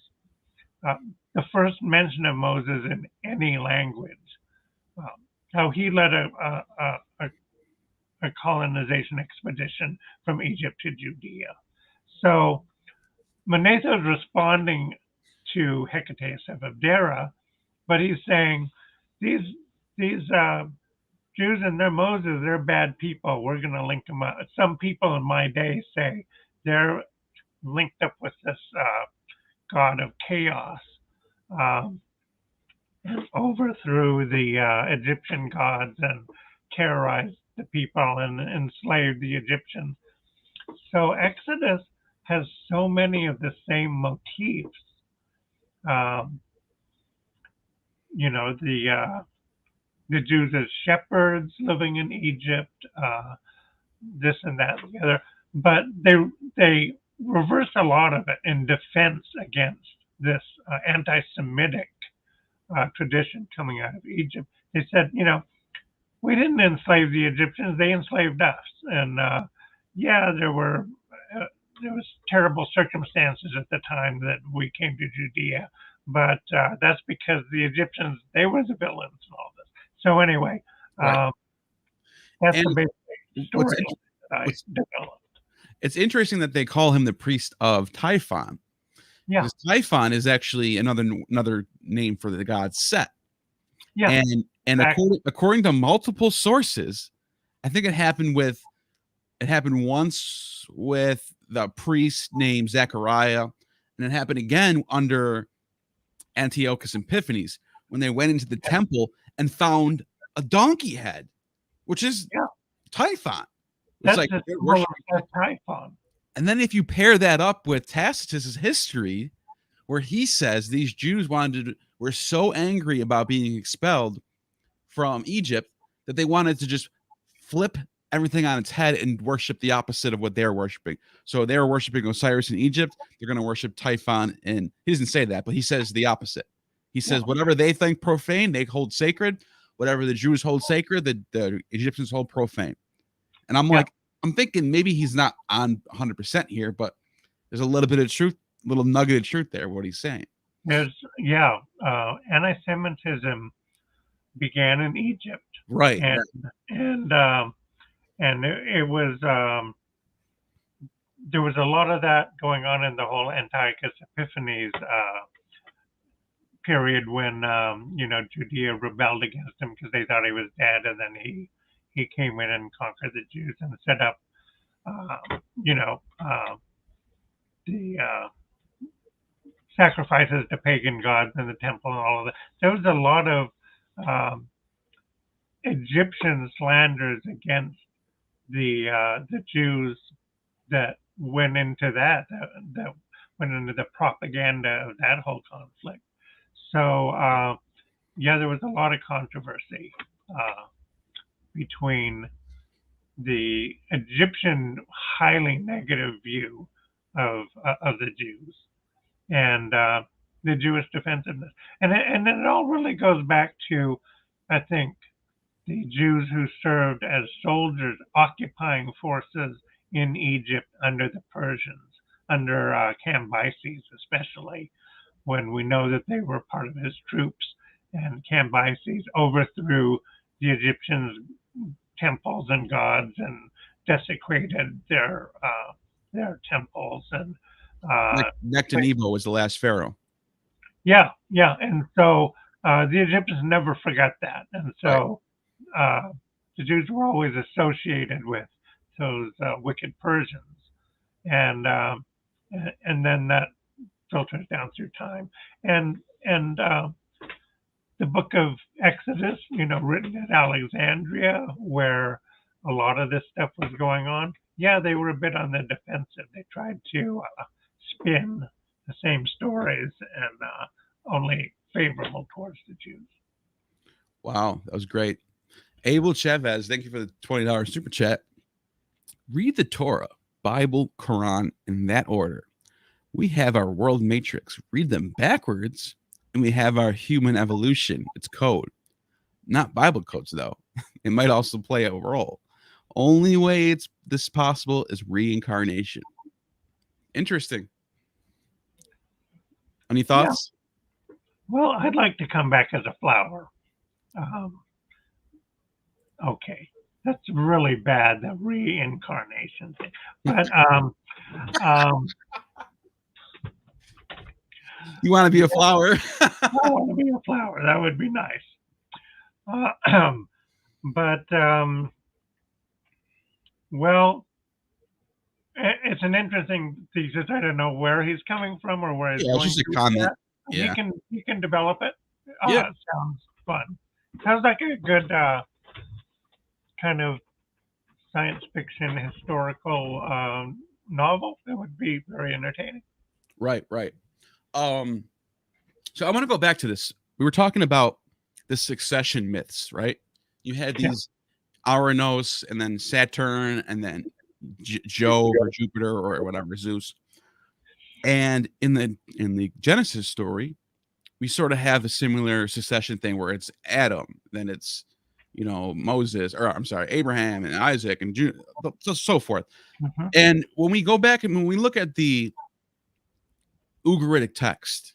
the first mention of Moses in any language, how he led a colonization expedition from Egypt to Judea. So Manetho is responding to Hecataeus of Abdera, but he's saying these Jews and their Moses, they're bad people. We're going to link them up. Some people in my day say they're linked up with this god of chaos, and overthrew the Egyptian gods and terrorized the people and enslaved the Egyptians. So Exodus has so many of the same motifs. The Jews as shepherds living in Egypt, this and that together, but they reverse a lot of it in defense against this anti-Semitic tradition coming out of Egypt. They said, we didn't enslave the Egyptians; they enslaved us, and there was terrible circumstances at the time that we came to Judea, but that's because the Egyptians, they were the villains and all this. So anyway, right. That's the basic story that I developed. It's interesting that they call him the priest of Typhon. Yeah. Because Typhon is actually another name for the god Set. Yeah. And exactly. according to multiple sources, I think it happened once with the priest named Zechariah, and it happened again under Antiochus Epiphanes when they went into the temple and found a donkey head, which is Typhon. It's like Typhon. And then if you pair that up with Tacitus's history, where he says these Jews were so angry about being expelled from Egypt that they wanted to just flip everything on its head and worship the opposite of what they're worshiping. So they're worshiping Osiris in Egypt. They're going to worship Typhon. And he doesn't say that, but he says the opposite. He says whatever they think profane, they hold sacred. Whatever the Jews hold sacred, the Egyptians hold profane. And I'm like, I'm thinking maybe he's not on 100% here, but there's a little bit of truth, a little nugget of truth there, what he's saying. There's, anti-Semitism began in Egypt. Right. And it was, there was a lot of that going on in the whole Antiochus Epiphanes period when, Judea rebelled against him because they thought he was dead, and then he came in and conquered the Jews and set up, the sacrifices to pagan gods in the temple and all of that. There was a lot of Egyptian slanders against the Jews that went into that went into the propaganda of that whole conflict. So there was a lot of controversy between the Egyptian highly negative view of the Jews and the Jewish defensiveness, and it all really goes back to, I think, the Jews who served as soldiers occupying forces in Egypt under the Persians, under Cambyses especially, when we know that they were part of his troops, and Cambyses overthrew the Egyptians' temples and gods and desecrated their temples. And Nectanebo was the last pharaoh. yeah, and so the Egyptians never forgot that, and so the Jews were always associated with those wicked Persians, and then that filters down through time, and the book of Exodus, written at Alexandria, where a lot of this stuff was going on. Yeah, they were a bit on the defensive. They tried to spin the same stories and only favorable towards the Jews. Wow, that was great. Abel Chavez, thank you for the $20 super chat. Read the Torah, Bible, Quran in that order. We have our world matrix. Read them backwards, and we have our human evolution. It's code. Not Bible codes, though. It might also play a role. Only way this possible is reincarnation. Interesting. Any thoughts? Yeah. Well, I'd like to come back as a flower. Okay, that's really bad, the reincarnation thing. But you want to be a flower? I want to be a flower. That would be nice. But well, it's an interesting thesis. I don't know where he's coming from or where he's going. It's just a comment. Yeah. He can develop it. Yeah. It sounds fun. Sounds like a good kind of science fiction historical novel. That would be very entertaining. Right. So I want to go back to this. We were talking about the succession myths, right? You had these Arsinoe and then Saturn and then Jove or Jupiter or whatever, Zeus. And in the Genesis story, we sort of have a similar succession thing where it's Adam, then it's Moses, or I'm sorry, Abraham and Isaac and so forth. Mm-hmm. And when we go back and when we look at the Ugaritic text,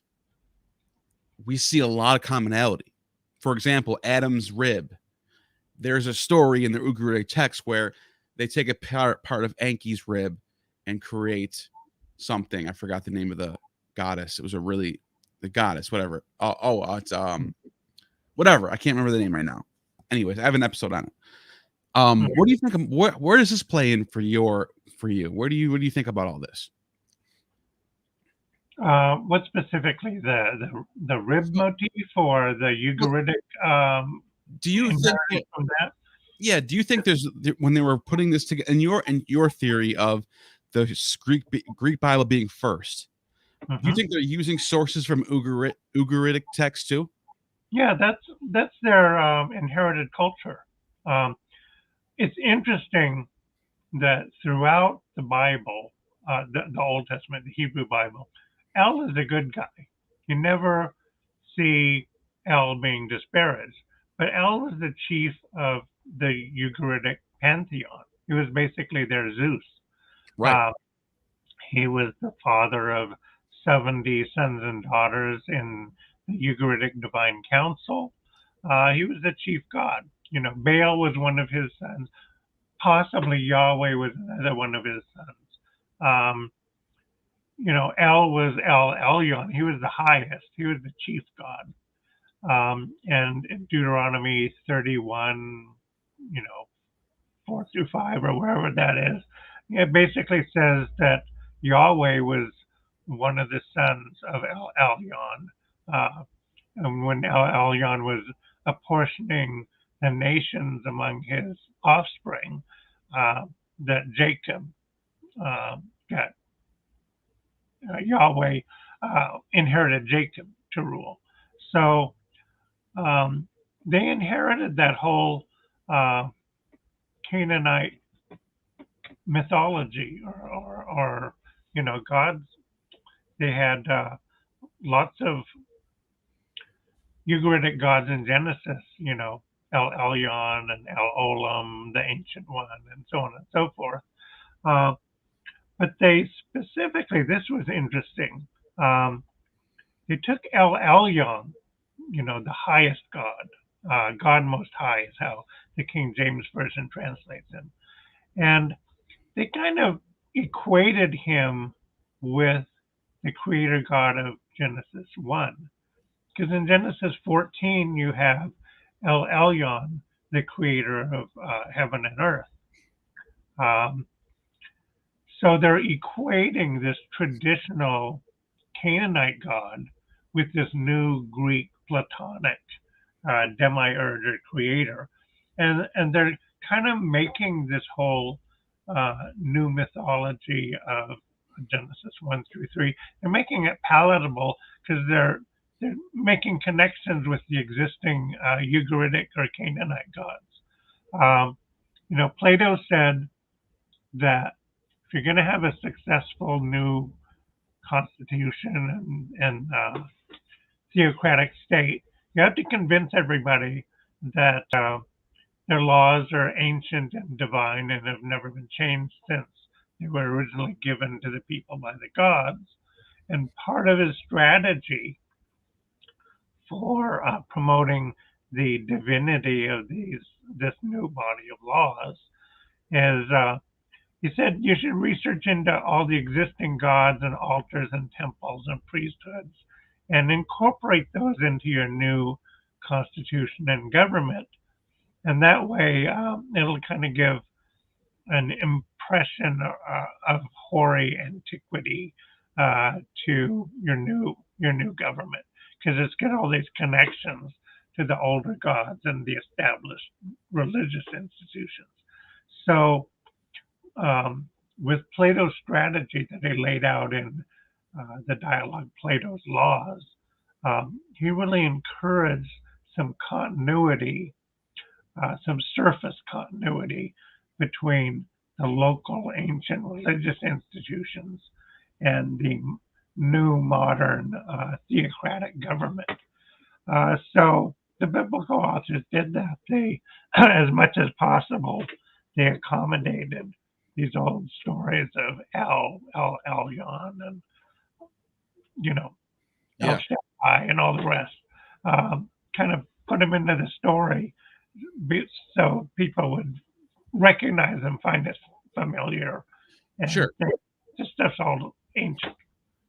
we see a lot of commonality. For example, Adam's rib. There's a story in the Ugaritic text where they take a part of Enki's rib and create something. I forgot the name of the goddess. It was the goddess, whatever. It's whatever. I can't remember the name right now. Anyways, I have an episode on it. What do you think? Where does this play in for you? What do you think about all this? What specifically, the rib motif or the Ugaritic? Do you think that? Yeah. Do you think when they were putting this together in your theory of the Greek Bible being first? Mm-hmm. Do you think they're using sources from Ugaritic text too? Yeah, that's their inherited culture. It's interesting that throughout the Bible, the Old Testament, the Hebrew Bible, El is a good guy. You never see El being disparaged, but El was the chief of the Ugaritic pantheon. He was basically their Zeus. Right. He was the father of 70 sons and daughters in the Ugaritic divine council. He was the chief god. Baal was one of his sons. Possibly Yahweh was another one of his sons. El was El Elyon. He was the highest. He was the chief god. And in Deuteronomy 31, 4 through 5 or wherever that is, it basically says that Yahweh was one of the sons of El Elyon. And when El Elyon was apportioning the nations among his offspring, that Jacob got Yahweh inherited Jacob to rule. So they inherited that whole Canaanite mythology or gods. They had lots of Ugaritic gods in Genesis, El Elyon and El Olam, the Ancient One, and so on and so forth. But they specifically, this was interesting. They took El Elyon, the highest God, God Most High is how the King James Version translates him. And they kind of equated him with the creator God of Genesis 1. Because in Genesis 14, you have El Elyon, the creator of heaven and earth. So they're equating this traditional Canaanite god with this new Greek Platonic demiurge or creator. And they're kind of making this whole new mythology of Genesis 1 through 3, they're making it palatable because they're making connections with the existing Ugaritic or Canaanite gods. Plato said that if you're going to have a successful new constitution and theocratic state, you have to convince everybody that their laws are ancient and divine and have never been changed since they were originally given to the people by the gods. And part of his strategy for promoting the divinity of this new body of laws is he said you should research into all the existing gods and altars and temples and priesthoods and incorporate those into your new constitution and government. And that way it'll kind of give an impression of hoary antiquity to your new government, because it's got all these connections to the older gods and the established religious institutions. So with Plato's strategy that he laid out in the dialogue Plato's Laws, he really encouraged some continuity, some surface continuity between the local ancient religious institutions and the new modern theocratic government. So the biblical authors did that. They, as much as possible, they accommodated these old stories of Elyon and, El Shaddai and all the rest. Kind of put them into the story so people would recognize them, find it familiar. And sure. This stuff's all ancient.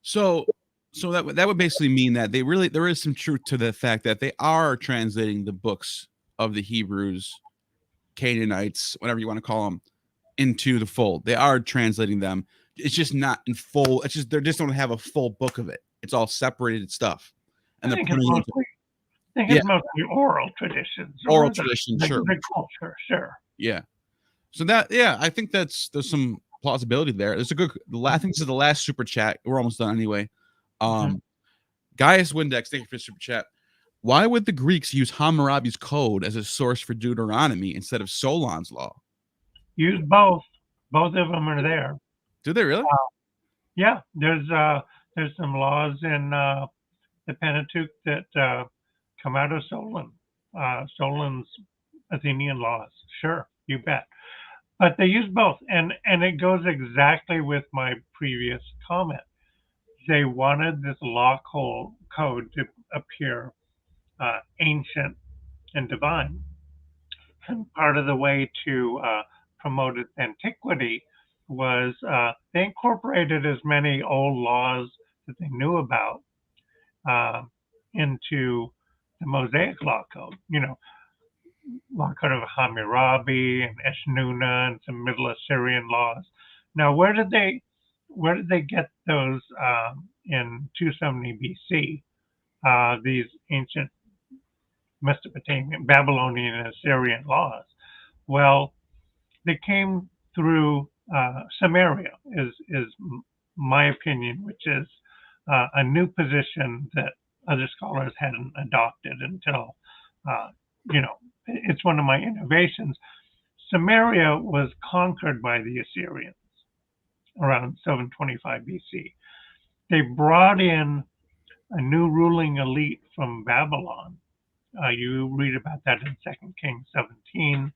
So that would basically mean that there is some truth to the fact that they are translating the books of the Hebrews, Canaanites, whatever you want to call them, into the fold. They are translating them. It's just not in full. It's just they just don't have a full book of it. It's all separated stuff. And I think it's mostly oral traditions. Oral traditions, sure. The culture, sure. Yeah. So I think there's some plausibility there. There's a good. I think this is the last super chat. We're almost done anyway. Gaius Windex, thank you for the super chat. Why would the Greeks use Hammurabi's code as a source for Deuteronomy instead of Solon's law? Use both. Both of them are there. Do they really? Yeah. There's some laws in the Pentateuch that come out of Solon. Solon's Athenian laws. Sure, you bet. But they use both, and it goes exactly with my previous comment. They wanted this law code to appear ancient and divine. And part of the way to promote its antiquity was they incorporated as many old laws that they knew about into the Mosaic law code. Law code of Hammurabi and Eshnuna and some Middle Assyrian laws. Now, where did they get those in 270 BC? These ancient Mesopotamian, Babylonian, and Assyrian laws. Well, they came through Samaria, is my opinion, which is a new position that other scholars hadn't adopted until, it's one of my innovations. Samaria was conquered by the Assyrians around 725 BC. They brought in a new ruling elite from Babylon. You read about that in 2 Kings 17.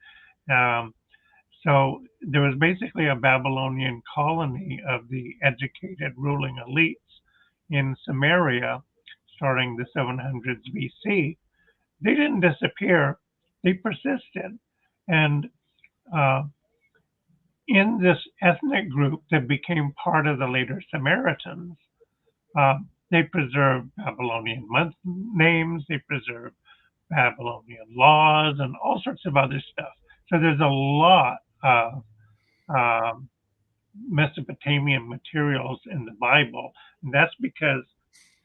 So there was basically a Babylonian colony of the educated ruling elites in Samaria starting the 700s BC. They didn't disappear, they persisted. And in this ethnic group that became part of the later Samaritans, they preserved Babylonian month names, they preserved Babylonian laws, and all sorts of other stuff. So there's a lot of Mesopotamian materials in the Bible, and that's because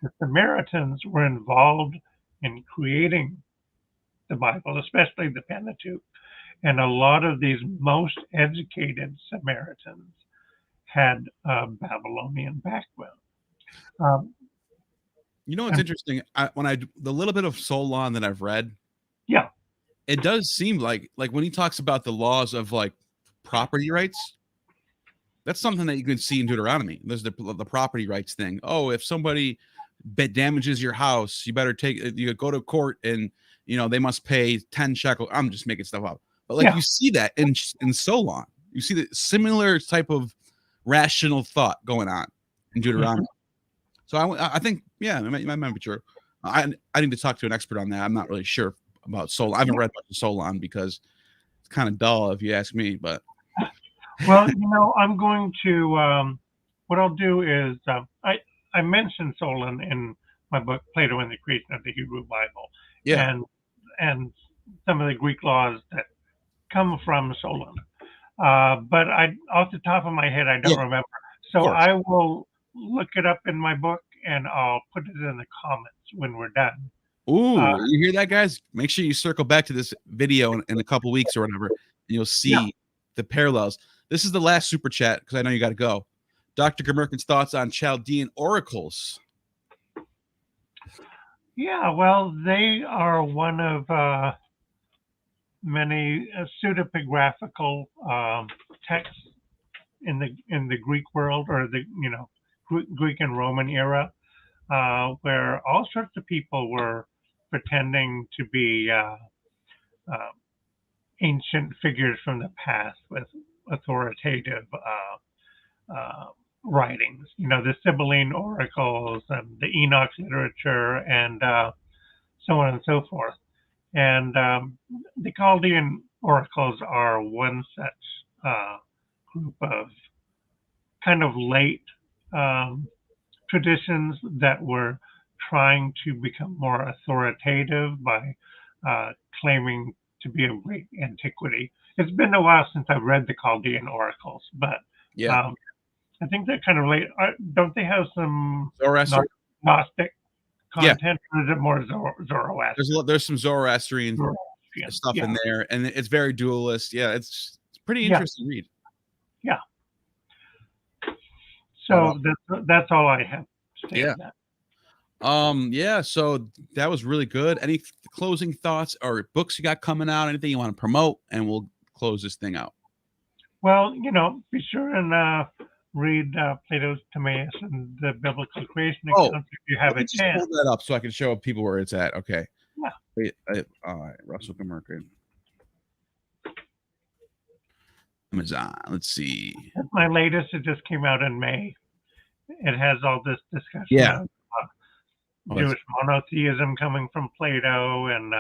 the Samaritans were involved in creating the Bible, especially the Pentateuch. And a lot of these most educated Samaritans had a Babylonian background. You know what's interesting? The little bit of Solon that I've read, yeah, it does seem like when he talks about the laws of like property rights, that's something that you can see in Deuteronomy. There's the property rights thing. Oh, if somebody damages your house, you go to court and they must pay 10 shekels. I'm just making stuff up, but you see that in Solon. You see the similar type of rational thought going on in Deuteronomy. So I think, it might be true. I need to talk to an expert on that. I'm not really sure about Solon. I haven't read much of Solon because it's kind of dull, if you ask me. But well, I'm going to. What I'll do is I mentioned Solon in my book Plato and the Creation of the Hebrew Bible, and some of the Greek laws that come from Solon. But off the top of my head, I don't remember. So I will look it up in my book and I'll put it in the comments when we're done. Ooh, you hear that, guys? Make sure you circle back to this video in a couple weeks or whatever, and you'll see the parallels. This is the last super chat because I know you got to go. Dr. Gmirkin's thoughts on Chaldean oracles. Yeah, well, they are one of many pseudepigraphical texts in the Greek world, or the Greek and Roman era, where all sorts of people were pretending to be ancient figures from the past with authoritative writings. The Sibling oracles and the Enoch literature and so on and so forth. And the Chaldean oracles are one such group of kind of late traditions that were trying to become more authoritative by claiming to be of great antiquity. It's been a while since I've read the Chaldean oracles, but I think they're kind of late. Don't they have some Gnostic content, or is it more Zoroastrian? There's some Zoroastrian stuff in there, and it's very dualist. Yeah, it's pretty interesting read. Yeah. So that's all I have to say on that. So that was really good. Any closing thoughts or books you got coming out? Anything you want to promote, and we'll close this thing out. Well, be sure and read Plato's Timaeus and the biblical creation accounts if you have a chance. Hold that up so I can show people where it's at. Okay. Yeah. Wait, all right, Rusell Gmirkin. Amazon. Let's see. That's my latest. It just came out in May. It has all this discussion of Jewish monotheism coming from Plato, and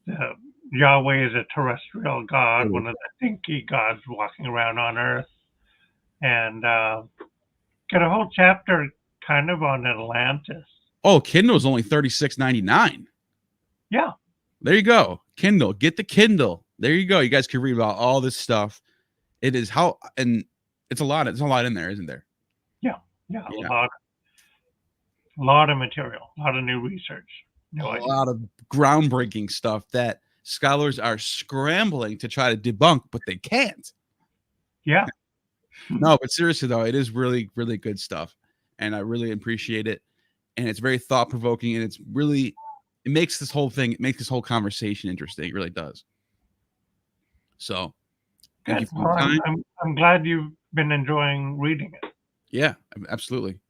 the Yahweh is a terrestrial god, one of the thinky gods walking around on Earth, and got a whole chapter kind of on Atlantis. Oh, Kindle's only $36.99. Yeah. There you go. Kindle. Get the Kindle. There you go. You guys can read about all this stuff. It is and it's a lot. It's a lot in there, isn't there? Yeah. A lot of material, a lot of new research. A lot of groundbreaking stuff that scholars are scrambling to try to debunk, but they can't. Yeah. No, but seriously though, it is really, really good stuff, and I really appreciate it. And it's very thought provoking, and it makes this whole conversation interesting. It really does. So, thank you for your time. I'm glad you've been enjoying reading it. Yeah, absolutely.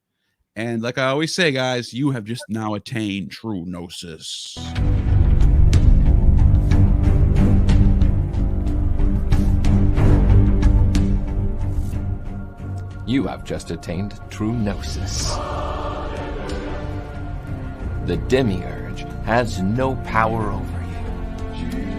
And like I always say, guys, you have just now attained true gnosis. You have just attained true gnosis. The demiurge has no power over you.